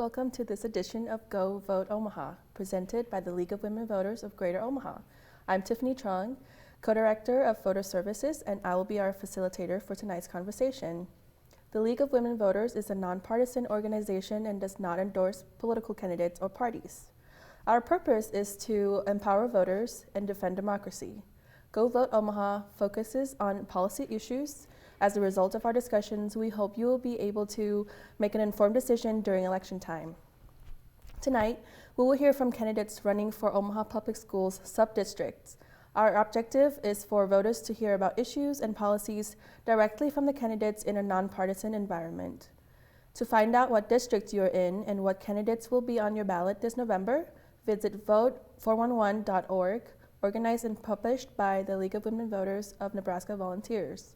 welcome to this edition of Go Vote Omaha, presented by the League of Women Voters of Greater Omaha. I'm Tiffany Truong, Co-Director of Voter Services, and I will be our facilitator for tonight's conversation. The League of Women Voters is a nonpartisan organization and does not endorse political candidates or parties. Our purpose is to empower voters and defend democracy. Go Vote Omaha focuses on policy issues. As a result of our discussions, we hope you will be able to make an informed decision during election time. Tonight, we will hear from candidates running for Omaha Public Schools sub-districts. Our objective is for voters to hear about issues and policies directly from the candidates in a nonpartisan environment. To find out what district you're in and what candidates will be on your ballot this November, visit vote411.org, organized and published by the League of Women Voters of Nebraska Volunteers.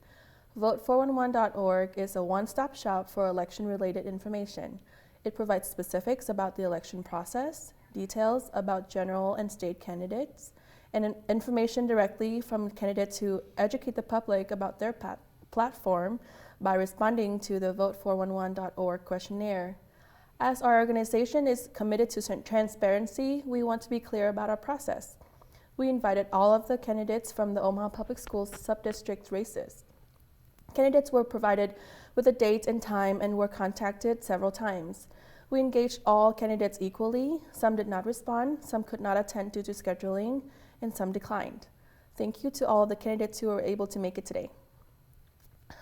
Vote411.org is a one-stop shop for election-related information. It provides specifics about the election process, details about general and state candidates, and information directly from candidates who educate the public about their platform by responding to the vote411.org questionnaire. As our organization is committed to transparency, we want to be clear about our process. We invited all of the candidates from the Omaha Public Schools sub-district races. Candidates were provided with a date and time and were contacted several times. We engaged all candidates equally. Some did not respond, some could not attend due to scheduling, and some declined. Thank you to all of the candidates who were able to make it today.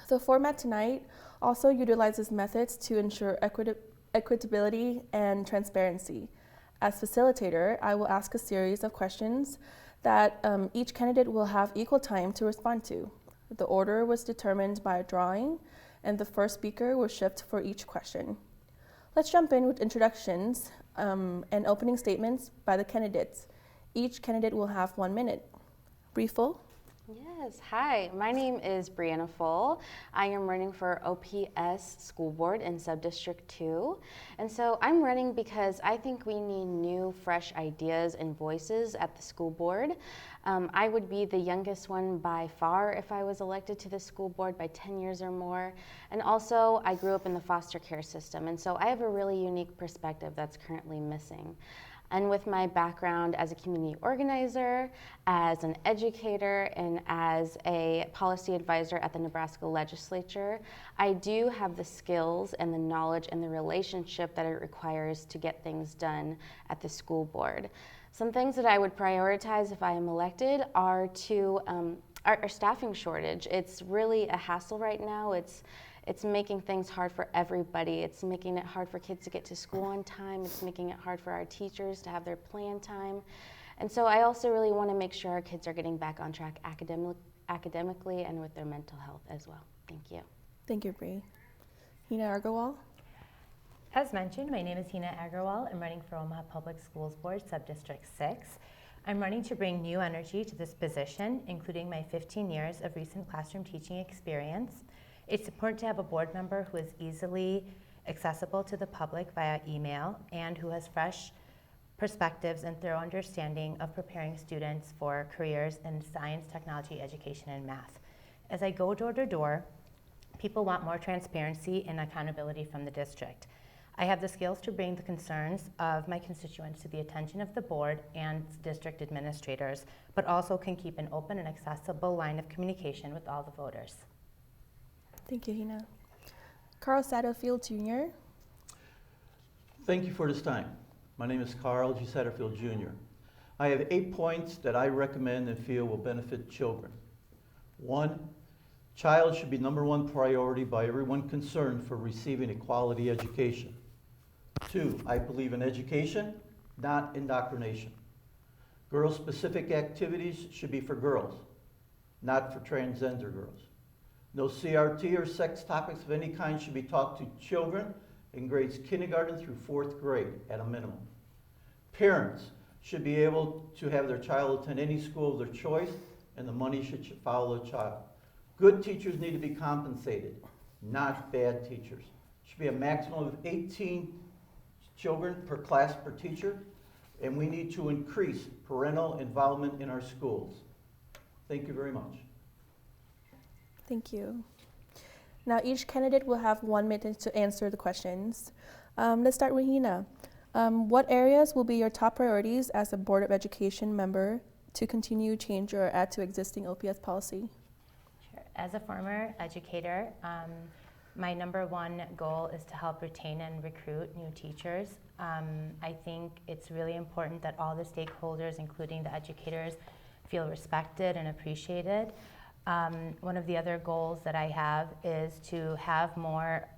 The format tonight also utilizes methods to ensure equitability and transparency. As facilitator, I will ask a series of questions that each candidate will have equal time to respond to. The order was determined by a drawing, and the first speaker will shift for each question. Let's jump in with introductions and opening statements by the candidates. Each candidate will have 1 minute. Brieful. Yes, hi, my name is Brianna. I am running for OPS School Board in Subdistrict 2. And so I'm running because I think we need new, fresh ideas and voices at the school board. I would be the youngest one by far if I was elected to the school board by 10 years or more. And also, I grew up in the foster care system, and so I have a really unique perspective that's currently missing. And with my background as a community organizer, as an educator, and as a policy advisor at the Nebraska legislature, I do have the skills and the knowledge and the relationship that it requires to get things done at the school board. Some things that I would prioritize if I am elected are our staffing shortage. It's really a hassle right now. It's making things hard for everybody. It's making it hard for kids to get to school on time. It's making it hard for our teachers to have their plan time. And so I also really want to make sure our kids are getting back on track academically and with their mental health as well. Thank you. Thank you, Bree. Hina Agarwal. As mentioned, my name is Hina Agarwal. I'm running for Omaha Public Schools Board, Subdistrict 6. I'm running to bring new energy to this position, including my 15 years of recent classroom teaching experience. It's important to have a board member who is easily accessible to the public via email and who has fresh perspectives and thorough understanding of preparing students for careers in science, technology, education, and math. As I go door to door, people want more transparency and accountability from the district. I have the skills to bring the concerns of my constituents to the attention of the board and district administrators, but also can keep an open and accessible line of communication with all the voters. Thank you, Hina. Carl Satterfield Jr. Thank you for this time. My name is Carl G. Satterfield Jr. I have 8 points that I recommend and feel will benefit children. 1, child should be #1 priority by everyone concerned for receiving a quality education. 2, I believe in education, not indoctrination. Girl-specific activities should be for girls, not for transgender girls. No CRT or sex topics of any kind should be taught to children in grades kindergarten through 4th grade at a minimum. Parents should be able to have their child attend any school of their choice, and the money should follow the child. Good teachers need to be compensated, not bad teachers. Should be a maximum of 18 children per class per teacher, and we need to increase parental involvement in our schools. Thank you very much. Thank you. Now each candidate will have 1 minute to answer the questions. Let's start with Hina. What areas will be your top priorities as a Board of Education member to continue, change, or add to existing OPS policy? Sure. As a former educator, my number one goal is to help retain and recruit new teachers. I think it's really important that all the stakeholders, including the educators, feel respected and appreciated. One of the other goals that I have is to have more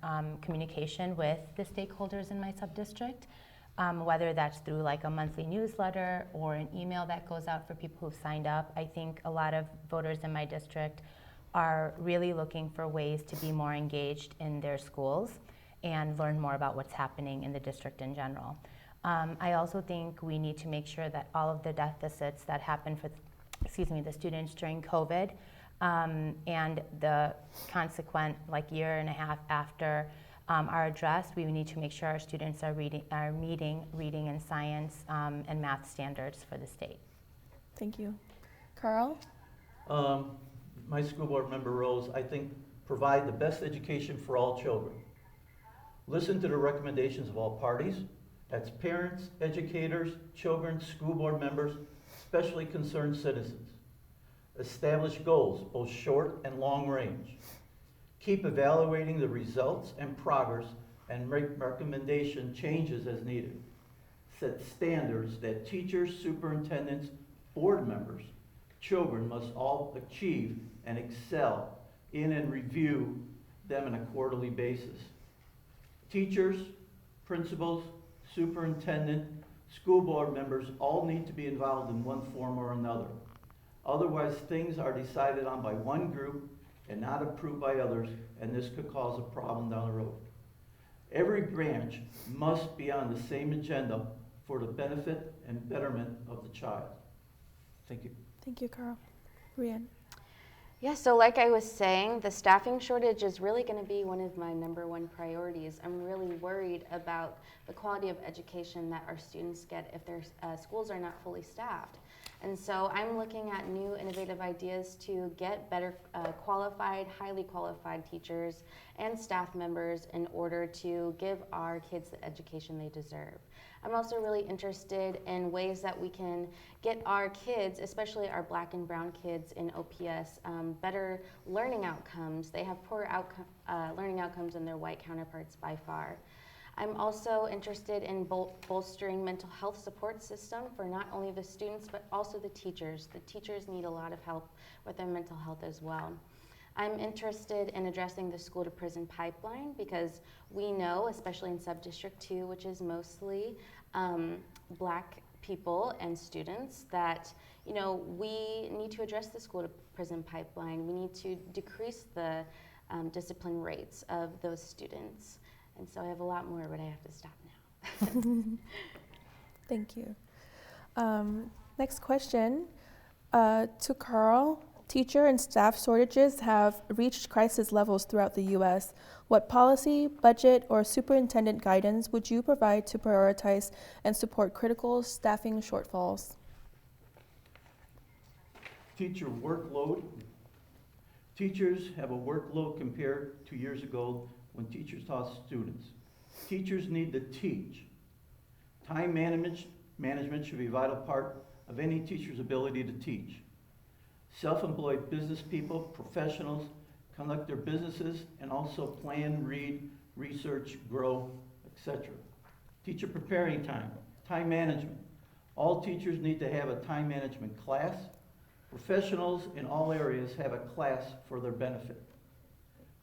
communication with the stakeholders in my sub-district, whether that's through like a monthly newsletter or an email that goes out for people who've signed up. I think a lot of voters in my district are really looking for ways to be more engaged in their schools and learn more about what's happening in the district in general. I also think we need to make sure that all of the deficits that happened for the students during COVID and the consequent year and a half after are addressed. We need to make sure our students are meeting reading and science and math standards for the state. Thank you. Carl? My school board member roles, I think, provide the best education for all children. Listen to the recommendations of all parties. That's parents, educators, children, school board members, especially concerned citizens. Establish goals, both short and long range. Keep evaluating the results and progress and make recommendation changes as needed. Set standards that teachers, superintendents, board members, children must all achieve and excel in and review them on a quarterly basis. Teachers, principals, superintendent, school board members all need to be involved in one form or another. Otherwise, things are decided on by one group and not approved by others, and this could cause a problem down the road. Every branch must be on the same agenda for the benefit and betterment of the child. Thank you. Thank you, Carl. Brianna? Yeah, so like I was saying, the staffing shortage is really going to be one of my number one priorities. I'm really worried about the quality of education that our students get if their schools are not fully staffed. And so I'm looking at new innovative ideas to get better qualified, highly qualified teachers and staff members in order to give our kids the education they deserve. I'm also really interested in ways that we can get our kids, especially our Black and brown kids in OPS, better learning outcomes. They have poorer learning outcomes than their white counterparts by far. I'm also interested in bolstering mental health support system for not only the students, but also the teachers. The teachers need a lot of help with their mental health as well. I'm interested in addressing the school to prison pipeline because we know, especially in Subdistrict 2, which is mostly Black people and students, that we need to address the school to prison pipeline. We need to decrease the discipline rates of those students. And so I have a lot more, but I have to stop now. Thank you. Next question to Carl. Teacher and staff shortages have reached crisis levels throughout the U.S. What policy, budget, or superintendent guidance would you provide to prioritize and support critical staffing shortfalls? Teacher workload. Teachers have a workload compared to years ago when teachers taught students. Teachers need to teach. Time management should be a vital part of any teacher's ability to teach. Self-employed business people, professionals, conduct their businesses and also plan, read, research, grow, etc. Teacher preparing time, time management. All teachers need to have a time management class. Professionals in all areas have a class for their benefit.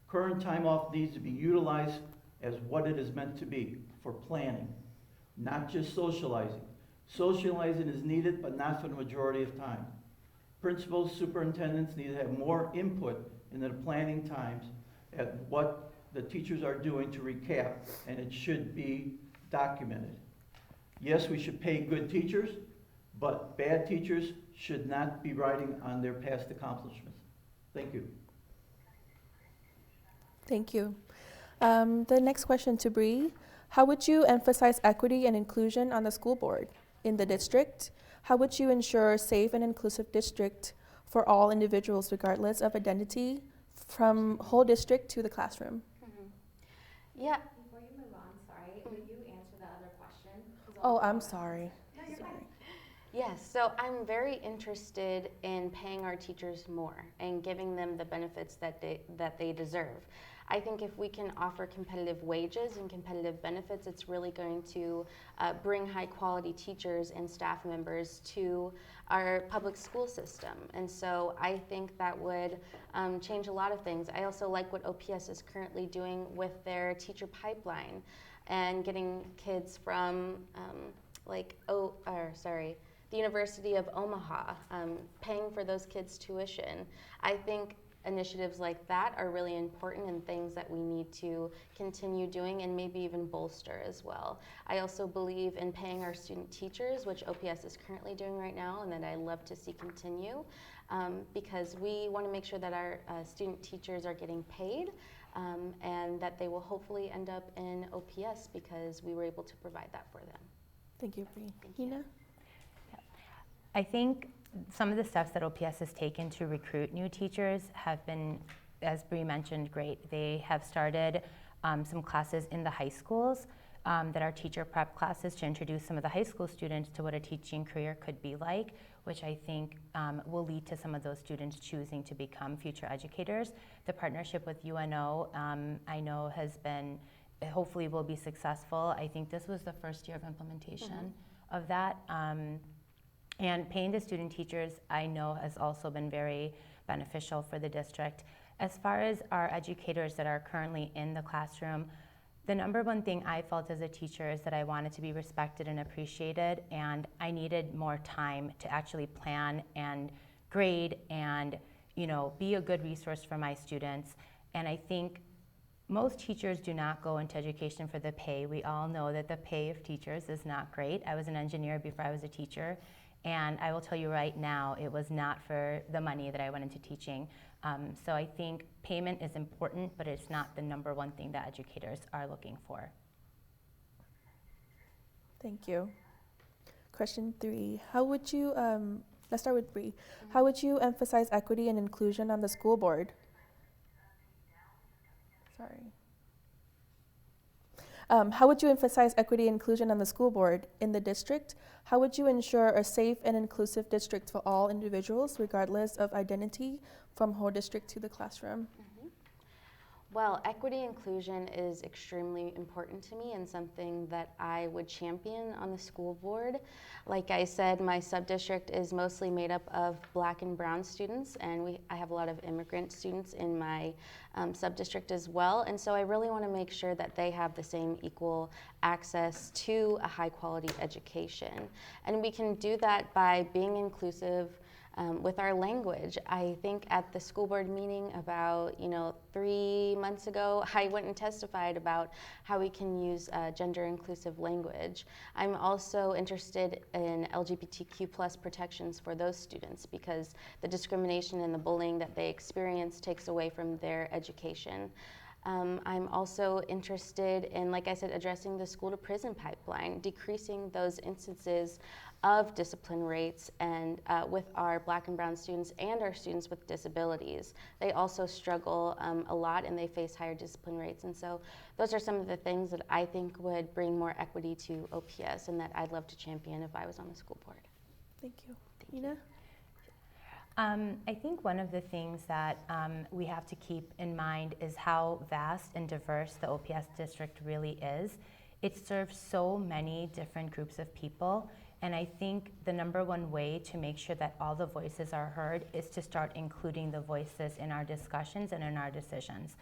Current time off needs to be utilized as what it is meant to be, for planning, not just socializing. Socializing is needed, but not for the majority of time. Principals, superintendents need to have more input in the planning times at what the teachers are doing to recap, and it should be documented. Yes, we should pay good teachers, but bad teachers should not be riding on their past accomplishments. Thank you. Thank you. The next question to Bree. How would you emphasize equity and inclusion on the school board in the district? How would you ensure a safe and inclusive district for all individuals regardless of identity from whole district to the classroom? Mm-hmm. Yeah. Before you move on, sorry, would you Oh, I'm sorry. Yes, so I'm very interested in paying our teachers more and giving them the benefits that they deserve. I think if we can offer competitive wages and competitive benefits, it's really going to bring high quality teachers and staff members to our public school system. And so I think that would change a lot of things. I also like what OPS is currently doing with their teacher pipeline and getting kids from the University of Omaha, paying for those kids' tuition. I think initiatives like that are really important and things that we need to continue doing and maybe even bolster as well. I also believe in paying our student teachers, which OPS is currently doing right now and that I love to see continue, because we want to make sure that our student teachers are getting paid and that they will hopefully end up in OPS because we were able to provide that for them. Thank you, Bree. Hina? I think some of the steps that OPS has taken to recruit new teachers have been, as Bree mentioned, great. They have started some classes in the high schools that are teacher prep classes to introduce some of the high school students to what a teaching career could be like, which I think will lead to some of those students choosing to become future educators. The partnership with UNO, I know has been, hopefully will be successful. I think this was the first year of implementation of that. And paying the student teachers, I know, has also been very beneficial for the district. As far as our educators that are currently in the classroom, the number one thing I felt as a teacher is that I wanted to be respected and appreciated, and I needed more time to actually plan and grade and, you know, be a good resource for my students. And I think most teachers do not go into education for the pay. We all know that the pay of teachers is not great. I was an engineer before I was a teacher. And I will tell you right now, it was not for the money that I went into teaching. So I think payment is important, but it's not the number one thing that educators are looking for. Thank you. Question 3, how would you, let's start with Bree. How would you emphasize equity and inclusion on the school board? Sorry. How would you emphasize equity and inclusion on the school board in the district? How would you ensure a safe and inclusive district for all individuals, regardless of identity, from whole district to the classroom? Well, equity inclusion is extremely important to me and something that I would champion on the school board. Like I said, my subdistrict is mostly made up of Black and brown students, and I have a lot of immigrant students in my subdistrict as well. And so I really want to make sure that they have the same equal access to a high quality education. And we can do that by being inclusive with our language. I think at the school board meeting about 3 months ago, I went and testified about how we can use gender inclusive language. I'm also interested in LGBTQ plus protections for those students because the discrimination and the bullying that they experience takes away from their education. I'm also interested in, like I said, addressing the school to prison pipeline, decreasing those instances of discipline rates and with our Black and brown students and our students with disabilities. They also struggle a lot and they face higher discipline rates. And so those are some of the things that I think would bring more equity to OPS and that I'd love to champion if I was on the school board. Thank you. Hina? I think one of the things that we have to keep in mind is how vast and diverse the OPS district really is. It serves so many different groups of people, and I think the number one way to make sure that all the voices are heard is to start including the voices in our discussions and in our decisions.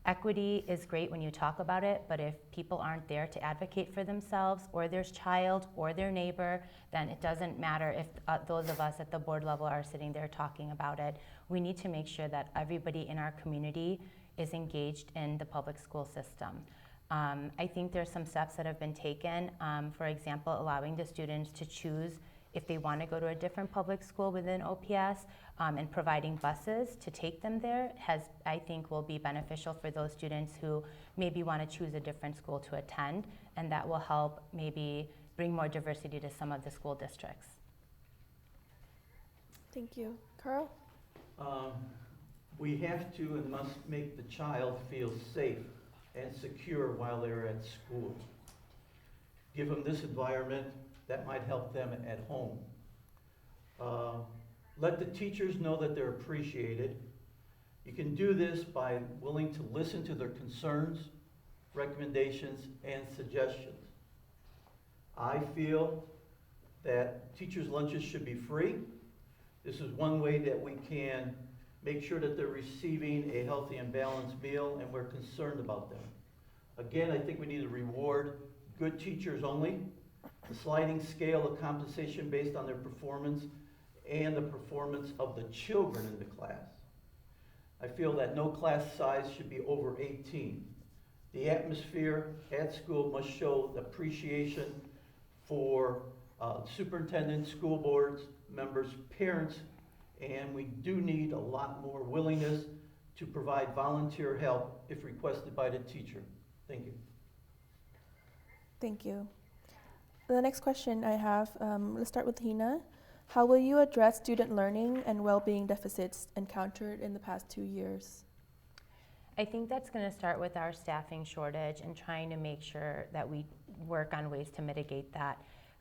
Equity is great when you talk about it, but if people aren't there to advocate for themselves or their child or their neighbor, then it doesn't matter if those of us at the board level are sitting there talking about it. We need to make sure that everybody in our community is engaged in the public school system. I think there's some steps that have been taken, for example, allowing the students to choose if they want to go to a different public school within OPS, and providing buses to take them there I think will be beneficial for those students who maybe want to choose a different school to attend, and that will help maybe bring more diversity to some of the school districts. Thank you. Carl? We have to and must make the child feel safe and secure while they're at school. give them this environment that might help them at home. Let the teachers know that they're appreciated. You can do this by willing to listen to their concerns, recommendations, and suggestions. I feel that teachers' lunches should be free. This is one way that we can make sure that they're receiving a healthy and balanced meal, and we're concerned about them. Again, I think we need to reward good teachers only, the sliding scale of compensation based on their performance and the performance of the children in the class. I feel that no class size should be over 18. The atmosphere at school must show appreciation for superintendents, school boards, members, parents, and we do need a lot more willingness to provide volunteer help if requested by the teacher. Thank you. Thank you. The next question I have, let's start with Hina. How will you address student learning and well-being deficits encountered in the past 2 years? I think that's going to start with our staffing shortage and trying to make sure that we work on ways to mitigate that.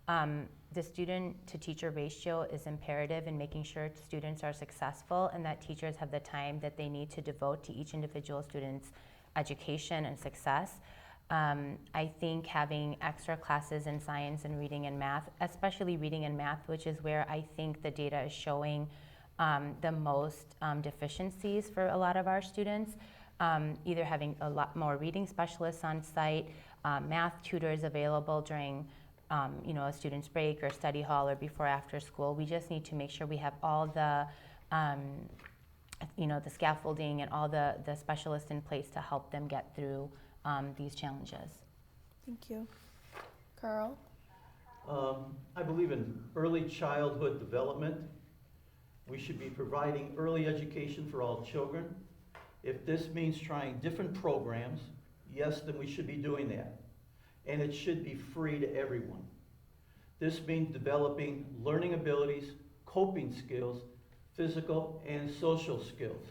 The student-to-teacher ratio is imperative in making sure students are successful and that teachers have the time that they need to devote to each individual student's education and success. I think having extra classes in science and reading and math, especially reading and math, which is where I think the data is showing the most deficiencies for a lot of our students, either having a lot more reading specialists on site, math tutors available during a student's break or study hall or before after school. We just need to make sure we have all the the scaffolding and all the specialists in place to help them get through these challenges. Thank you. Carl? I believe in early childhood development. We should be providing early education for all children. If this means trying different programs, yes, then we should be doing that. And it should be free to everyone. This means developing learning abilities, coping skills, physical and social skills.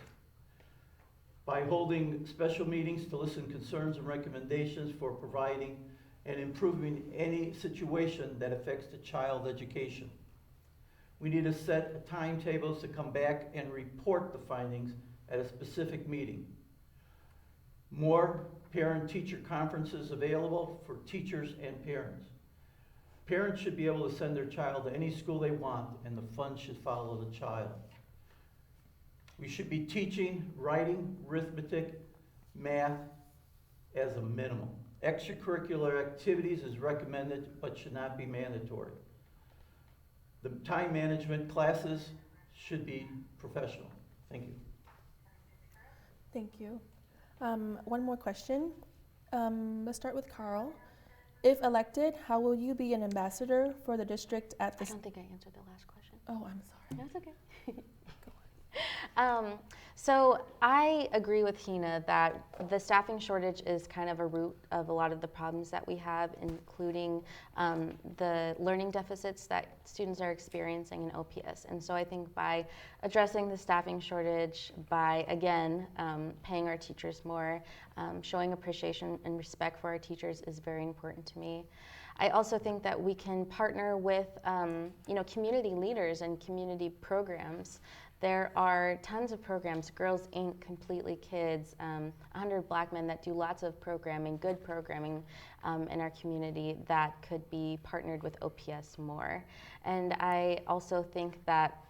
By holding special meetings to listen to concerns and recommendations for providing and improving any situation that affects the child's education. We need to set timetables to come back and report the findings at a specific meeting. More parent-teacher conferences available for teachers and parents. Parents should be able to send their child to any school they want, and the funds should follow the child. We should be teaching writing, arithmetic, math as a minimum. Extracurricular activities is recommended but should not be mandatory. The time management classes should be professional. Thank you. Thank you. One more question. Let's start with Carl. If elected, how will you be an ambassador for the district at the... I don't think I answered the last question. Oh, I'm sorry. That's okay. So I agree with Hina that the staffing shortage is kind of a root of a lot of the problems that we have, including the learning deficits that students are experiencing in OPS. And so I think by addressing the staffing shortage, by again paying our teachers more, showing appreciation and respect for our teachers is very important to me. I also think that we can partner with community leaders and community programs. There are tons of programs, Girls Inc., Completely Kids, 100 Black Men that do lots of programming, good programming in our community that could be partnered with OPS more. And I also think that,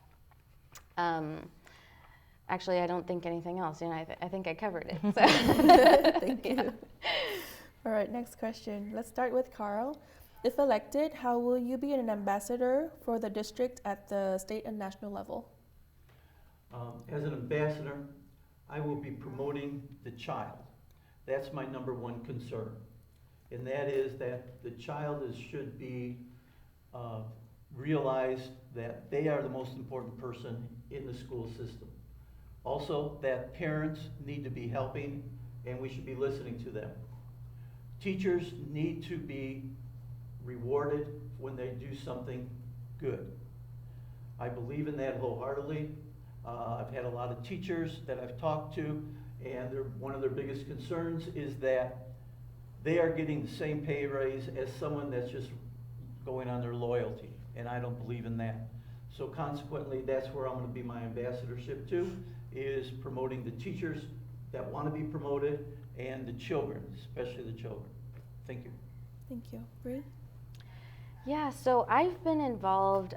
actually I don't think anything else, I think I covered it. So. Thank you. All right, next question. Let's start with Carl. If elected, how will you be an ambassador for the district at the state and national level? As an ambassador, I will be promoting the child. That's my number one concern. And that is that the child should be realized that they are the most important person in the school system. Also, that parents need to be helping and we should be listening to them. Teachers need to be rewarded when they do something good. I believe in that wholeheartedly. I've had a lot of teachers that I've talked to, and one of their biggest concerns is that they are getting the same pay raise as someone that's just going on their loyalty, and I don't believe in that. So consequently, that's where I'm gonna be my ambassadorship to, is promoting the teachers that wanna be promoted and the children, especially the children. Thank you. Thank you. Bree? Yeah, so I've been involved,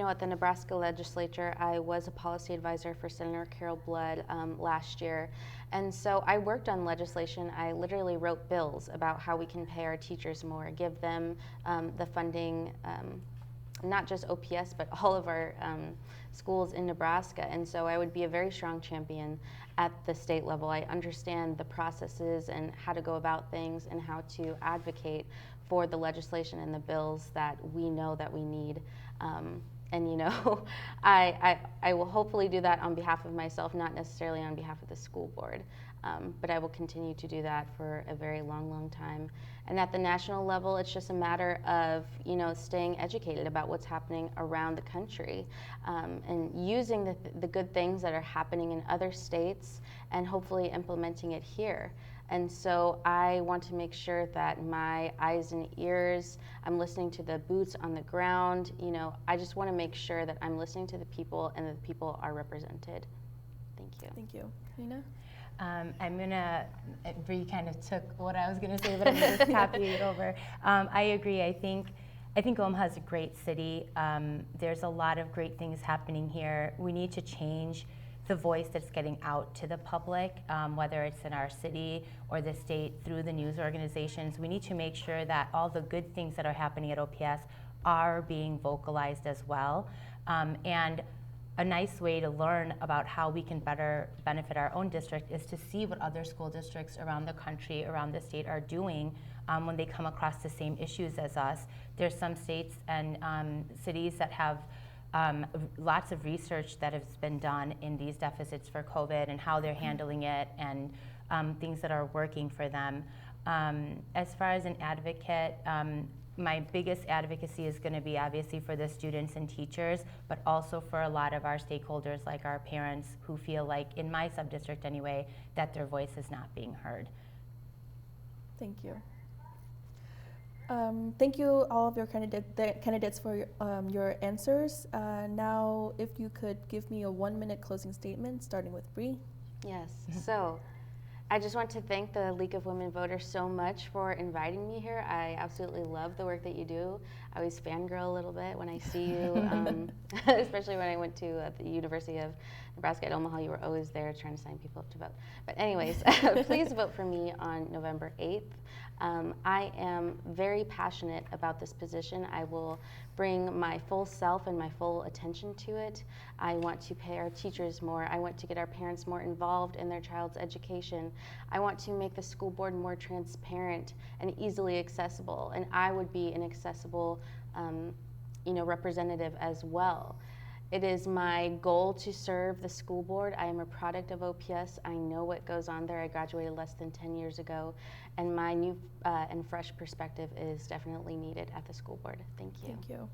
at the Nebraska legislature. I was a policy advisor for Senator Carol Blood last year. And so I worked on legislation. I literally wrote bills about how we can pay our teachers more, give them the funding, not just OPS, but all of our schools in Nebraska. And so I would be a very strong champion at the state level. I understand the processes and how to go about things and how to advocate for the legislation and the bills that we know that we need. I will hopefully do that on behalf of myself, not necessarily on behalf of the school board. But I will continue to do that for a very long, long time. And at the national level, it's just a matter of, staying educated about what's happening around the country, and using the good things that are happening in other states and hopefully implementing it here. And so I want to make sure that my eyes and ears, I'm listening to the boots on the ground. I just want to make sure that I'm listening to the people and that the people are represented. Thank you. Thank you. Hina? Bree kind of took what I was gonna say, but I'm gonna just copy it over. I agree. I think Omaha is a great city. There's a lot of great things happening here. We need to change the voice that's getting out to the public, whether it's in our city or the state through the news organizations. We need to make sure that all the good things that are happening at OPS are being vocalized as well. And a nice way to learn about how we can better benefit our own district is to see what other school districts around the country, around the state are doing when they come across the same issues as us. There's some states and cities that have lots of research that has been done in these deficits for COVID and how they're handling it and things that are working for them. As far as an advocate, my biggest advocacy is going to be obviously for the students and teachers, but also for a lot of our stakeholders like our parents who feel like, in my subdistrict anyway, that their voice is not being heard. Thank you. Thank you all of your candidates for your answers. Now, if you could give me a 1-minute closing statement, starting with Bree. Yes. So I just want to thank the League of Women Voters so much for inviting me here. I absolutely love the work that you do. I always fangirl a little bit when I see you, especially when I went to the University of Nebraska at Omaha. You were always there trying to sign people up to vote. But anyways, please vote for me on November 8th. I am very passionate about this position. I will bring my full self and my full attention to it. I want to pay our teachers more. I want to get our parents more involved in their child's education. I want to make the school board more transparent and easily accessible. And I would be an accessible representative as well. It is my goal to serve the school board. I am a product of OPS. I know what goes on there. I graduated less than 10 years ago, and my new and fresh perspective is definitely needed at the school board. Thank you. Thank you.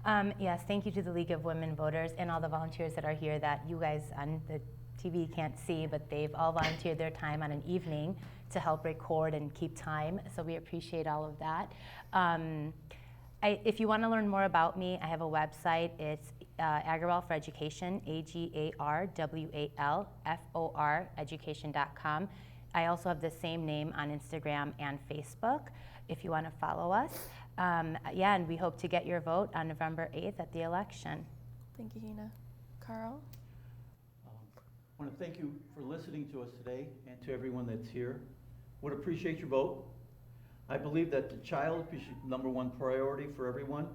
Hina? Yes, thank you to the League of Women Voters and all the volunteers that are here that you guys on the TV can't see, but they've all volunteered their time on an evening to help record and keep time, so we appreciate all of that. If you want to learn more about me, I have a website. It's Agarwal for Education, AGARWAL education.com. I also have the same name on Instagram and Facebook if you want to follow us. And we hope to get your vote on November 8th at the election. Thank you, Hina. Carl? I want to thank you for listening to us today and to everyone that's here. Would appreciate your vote. I believe that the child is number one priority for everyone.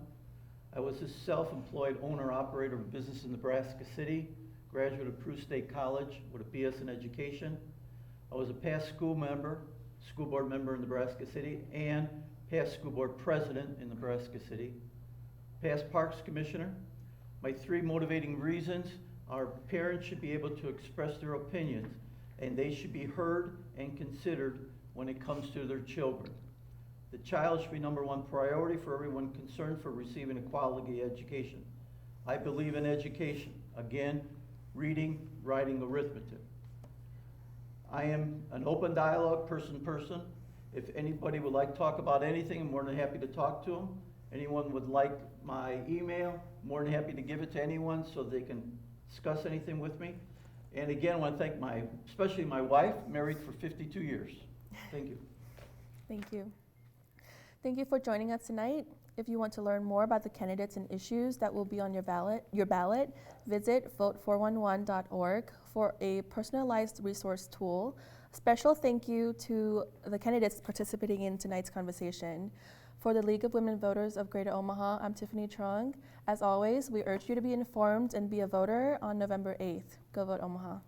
I was a self-employed owner-operator of a business in Nebraska City, graduate of Peru State College with a BS in education. I was a past school board member in Nebraska City, and past school board president in Nebraska City. Past Parks Commissioner. My 3 motivating reasons are parents should be able to express their opinions, and they should be heard and considered when it comes to their children. The child should be number one priority for everyone concerned for receiving a quality education. I believe in education. Again, reading, writing, arithmetic. I am an open dialogue person. If anybody would like to talk about anything, I'm more than happy to talk to them. Anyone would like my email, more than happy to give it to anyone so they can discuss anything with me. And again, I want to thank especially my wife, married for 52 years. Thank you. Thank you. Thank you for joining us tonight. If you want to learn more about the candidates and issues that will be on your ballot, visit vote411.org for a personalized resource tool. Special thank you to the candidates participating in tonight's conversation. For the League of Women Voters of Greater Omaha, I'm Tiffany Truong. As always, we urge you to be informed and be a voter on November 8th. Go vote Omaha.